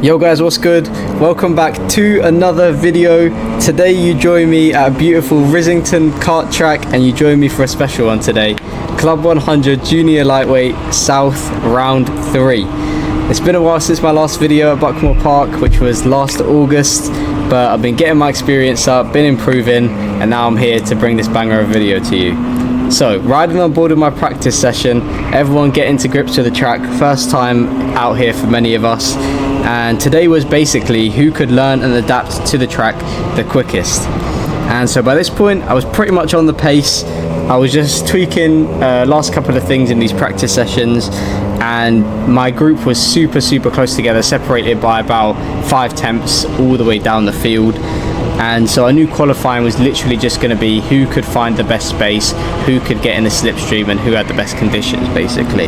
Yo guys, what's good? Welcome back to another video. Today you join me at a beautiful Rissington kart track and you join me for a special one today. CLUB100 Junior Lightweight South Round 3. It's been a while since my last video at Buckmore Park, which was last August, but I've been getting my experience up, been improving, and now I'm here to bring this banger of a video to you. So, riding on board with my practice session, everyone getting to grips with the track, first time out here for many of us, and today was basically who could learn and adapt to the track the quickest. And so by this point, I was pretty much on the pace. I was just tweaking last couple of things in these practice sessions, and my group was super close together, separated by about 5 tenths all the way down the field. And so I knew qualifying was literally just going to be who could find the best space, who could get in the slipstream, and who had the best conditions basically.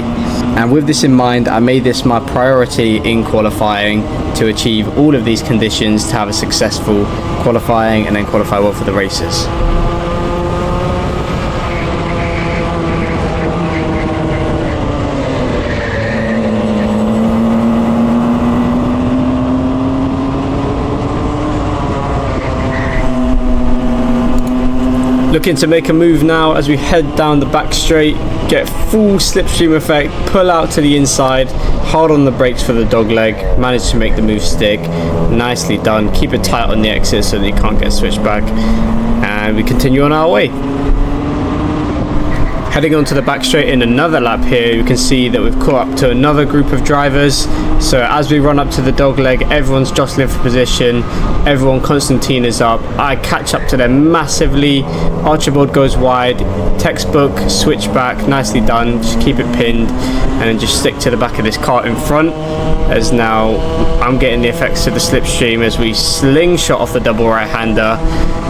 And with this in mind, I made this my priority in qualifying to achieve all of these conditions to have a successful qualifying and then qualify well for the races. Looking to make a move now as we head down the back straight, get full slipstream effect, pull out to the inside, hard on the brakes for the dog leg, manage to make the move stick. Nicely done. Keep it tight on the exit so that you can't get switched back, and we continue on our way. Heading onto the back straight in another lap here, you can see that we've caught up to another group of drivers. So as we run up to the dog leg, everyone's jostling for position, everyone Constantine is up, I catch up to them massively, Archibald goes wide, textbook, switch back, nicely done, just keep it pinned and then just stick to the back of this kart in front, as now I'm getting the effects of the slipstream as we slingshot off the double right hander.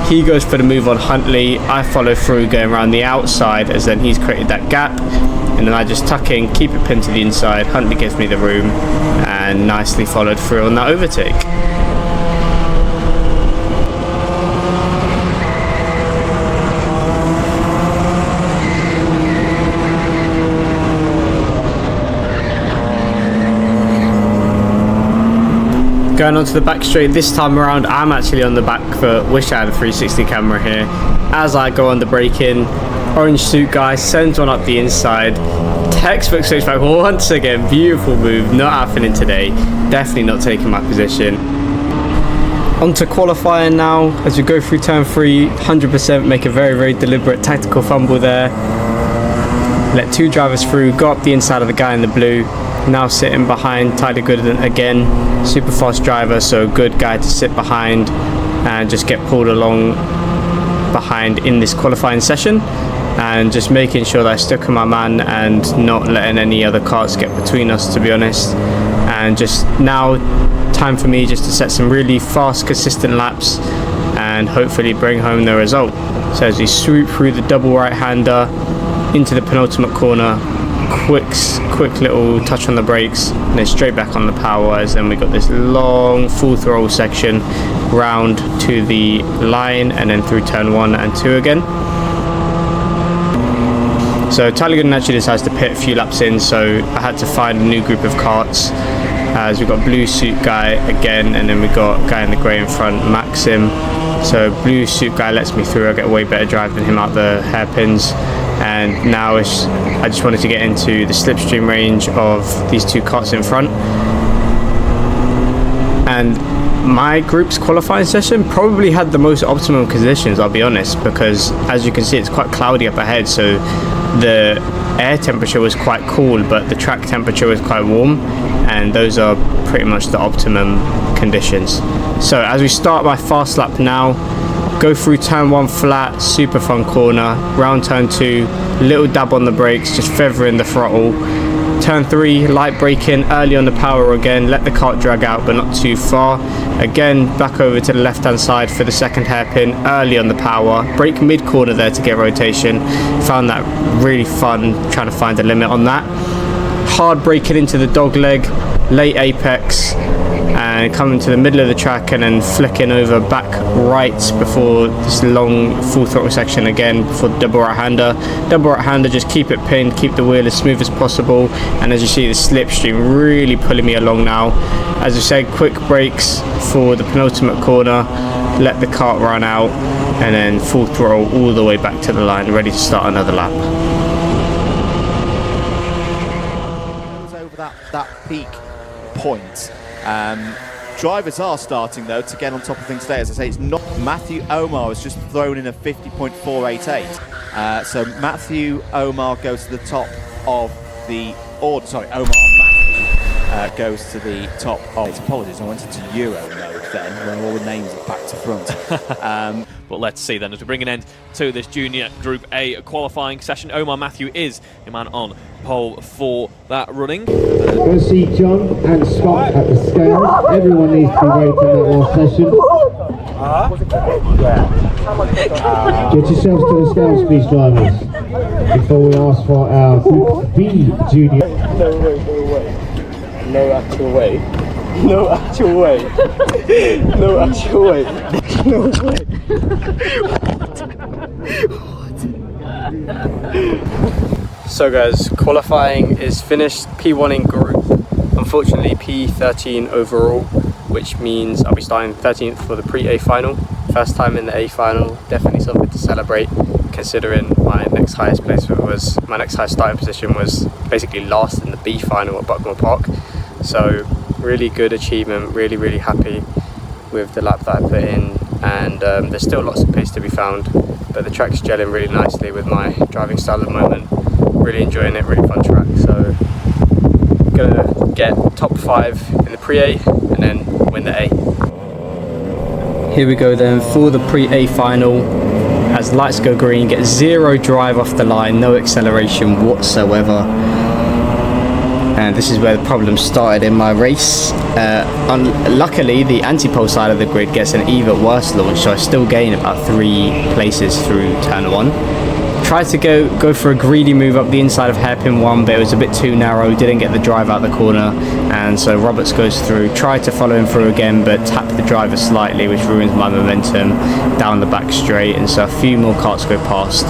He goes for the move on Huntley, I follow through going around the outside as then he's created that gap, and then I just tuck in, keep it pinned to the inside, Huntley gives me the room and nicely followed through on that overtake. Going onto the back straight this time around, I'm actually on the back foot, wish I had a 360 camera here. As I go on the brake in, orange suit guy sends one up the inside, textbook switch back once again, beautiful move, not happening today, definitely not taking my position. Onto qualifying now, as we go through turn 3, 100% make a very deliberate tactical fumble there. Let 2 drivers through, go up the inside of the guy in the blue, now sitting behind Tyler Gooden again, super fast driver, so good guy to sit behind and just get pulled along behind in this qualifying session, and just making sure that I stuck on my man and not letting any other cars get between us, to be honest. And just now time for me just to set some really fast consistent laps and hopefully bring home the result. So as we swoop through the double right hander into the penultimate corner, quick little touch on the brakes and then straight back on the power, as then we got this long full throttle section round to the line and then through turn 1 and 2 again. So Tyler Gooden actually decides to pit a few laps in, so I had to find a new group of karts, as we've got blue suit guy again, and then we got guy in the grey in front, Maxim. So blue suit guy lets me through, I get a way better drive than him out the hairpins. And now I just wanted to get into the slipstream range of these 2 karts in front. And my group's qualifying session probably had the most optimum conditions, I'll be honest, because as you can see it's quite cloudy up ahead, so the air temperature was quite cool but the track temperature was quite warm, and those are pretty much the optimum conditions. So as we start my fast lap now, go through turn 1 flat, super fun corner, round turn 2, little dab on the brakes, just feathering the throttle. Turn 3, light braking, early on the power again, let the kart drag out but not too far. Again, back over to the left hand side for the second hairpin, early on the power, brake mid corner there to get rotation. Found that really fun, trying to find a limit on that. Hard braking into the dog leg, late apex, and coming to the middle of the track and then flicking over back right before this long full throttle section again before the double right-hander. Double right-hander, just keep it pinned, keep the wheel as smooth as possible, and as you see the slipstream really pulling me along now. As I said, quick brakes for the penultimate corner, let the kart run out, and then full throttle all the way back to the line, ready to start another lap. Over that peak point. Drivers are starting though to get on top of things today. As I say, it's not. Matthew Omar has just thrown in a 50.488. So Matthew Omar goes to the top of the order. Sorry, Omar Matthew goes to the top of. Apologies, I went into Euro mode then, where all the names are back to front. But let's see then, as we bring an end to this junior Group A qualifying session. Omar Matthew is the man on pole for that running. Go see John and Scott at the scale. Everyone needs to be ready for that last session. Get yourselves to the scales, please, drivers, before we ask for our Group B junior. No actual way. No actual way. No actual way. No way. So guys, qualifying is finished. P1 in group, unfortunately P13 overall, which means I'll be starting 13th for the pre-A final. First time in the A final, definitely something to celebrate, considering my next highest starting position was basically last in the B final at Buckmore Park. So really good achievement, really happy with the lap that I put in, and there's still lots of pace to be found, but the track's gelling really nicely with my driving style at the moment. Really enjoying it, really fun track, so gonna get top 5 in the pre-A and then win the A. Here we go then for the pre-A final. As lights go green, get 0 drive off the line, no acceleration whatsoever. And this is where the problem started in my race. Luckily, the anti-pole side of the grid gets an even worse launch, so I still gain about 3 places through turn 1. Tried to go for a greedy move up the inside of hairpin 1, but it was a bit too narrow, didn't get the drive out the corner, and so Roberts goes through. Tried to follow him through again, but tapped the driver slightly, which ruins my momentum down the back straight, and so a few more karts go past.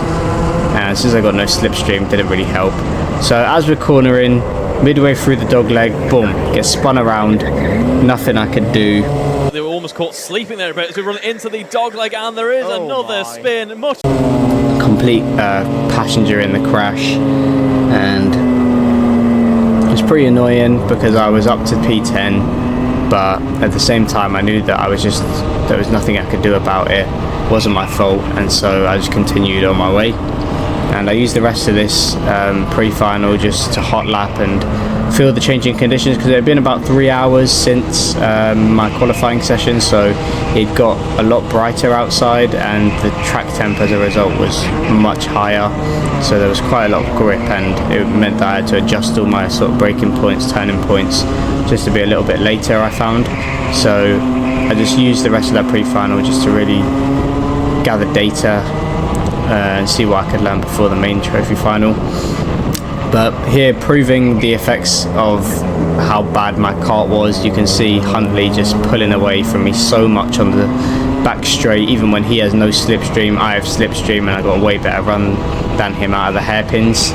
And since I got no slipstream, didn't really help. So as we're cornering, midway through the dog leg, boom, get spun around, nothing I could do. They were almost caught sleeping there a bit as we run into the dog leg, and there is another spin. Complete passenger in the crash, and it was pretty annoying because I was up to P10, but at the same time I knew that there was nothing I could do about it. It wasn't my fault, and so I just continued on my way. And I used the rest of this pre-final just to hot lap and feel the changing conditions, because it had been about 3 hours since my qualifying session, so it got a lot brighter outside and the track temp as a result was much higher, so there was quite a lot of grip, and it meant that I had to adjust all my sort of braking points, turning points, just to be a little bit later, I found. So I just used the rest of that pre-final just to really gather data and see what I could learn before the main trophy final. But here, proving the effects of how bad my kart was, you can see Huntley just pulling away from me so much on the back straight. Even when he has no slipstream, I have slipstream, and I got a way better run than him out of the hairpins.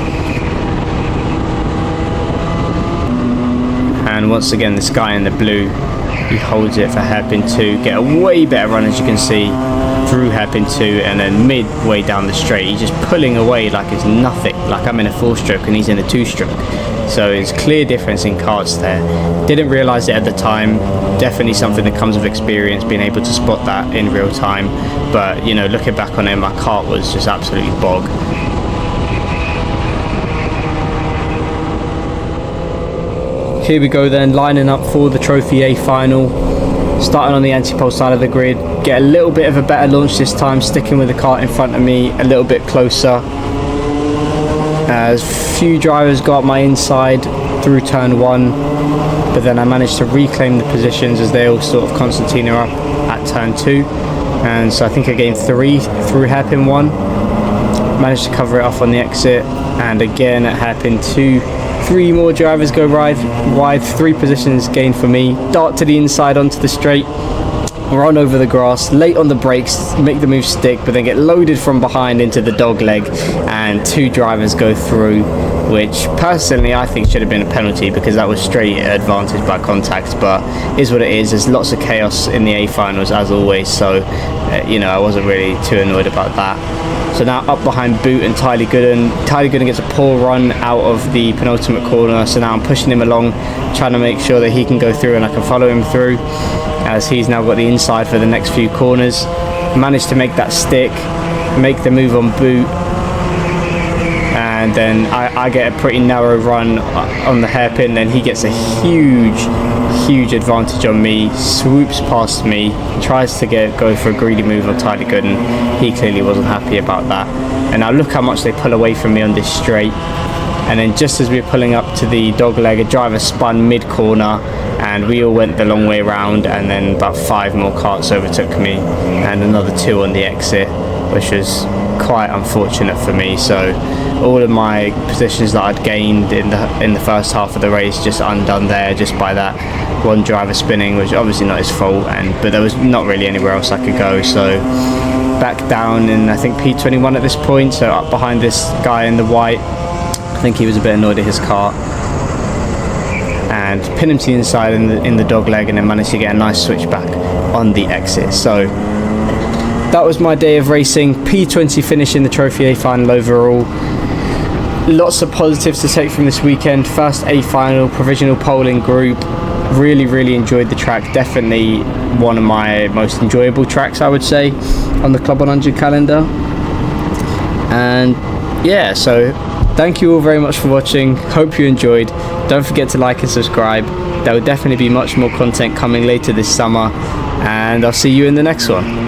And once again, this guy in the blue, he holds it for hairpin 2, get a way better run, as you can see, through hairpin 2, and then midway down the straight he's just pulling away like it's nothing, like I'm in a 4-stroke and he's in a 2-stroke. So it's clear difference in karts there. Didn't realise it at the time. Definitely something that comes with experience, being able to spot that in real time. But you know, looking back on it, my kart was just absolutely bog. Here we go then, lining up for the Trophy A final. Starting on the anti-pole side of the grid, get a little bit of a better launch this time, sticking with the kart in front of me a little bit closer. As few drivers got up my inside through turn 1, but then I managed to reclaim the positions as they all sort of concertina up at turn 2, and so I think I gained 3 through hairpin 1. Managed to cover it off on the exit, and again at hairpin 2 3 more drivers go wide, 3 positions gained for me. Dart to the inside onto the straight, run over the grass, late on the brakes, make the move stick, but then get loaded from behind into the dog leg, and 2 drivers go through, which personally I think should have been a penalty because that was straight advantage by contact, but is what it is. There's lots of chaos in the A finals as always, so you know, I wasn't really too annoyed about that. So now up behind Boot and Tyler Gooden. Tyler Gooden gets a poor run out of the penultimate corner, so now I'm pushing him along, trying to make sure that he can go through and I can follow him through, as he's now got the inside for the next few corners. Managed to make that stick, make the move on Boot, and then I get a pretty narrow run on the hairpin. Then he gets a huge advantage on me, swoops past me, tries to go for a greedy move on Tyler Gooden. He clearly wasn't happy about that, and now look how much they pull away from me on this straight. And then just as we were pulling up to the dog leg, a driver spun mid-corner and we all went the long way round, and then about 5 more karts overtook me and another 2 on the exit, which was quite unfortunate for me. So all of my positions that I'd gained in the first half of the race just undone there, just by that one driver spinning, which obviously not his fault, but there was not really anywhere else I could go. So back down in, I think, P21 at this point, so up behind this guy in the white. I think he was a bit annoyed at his car, and pin him to the inside in the dog leg, and then managed to get a nice switch back on the exit. So that was my day of racing. P20 finish in the Trophy A final overall. Lots of positives to take from this weekend. First A final, provisional polling group. Really enjoyed the track. Definitely one of my most enjoyable tracks, I would say, on the CLUB100 calendar. And yeah, so thank you all very much for watching. Hope you enjoyed. Don't forget to like and subscribe. There will definitely be much more content coming later this summer, and I'll see you in the next one.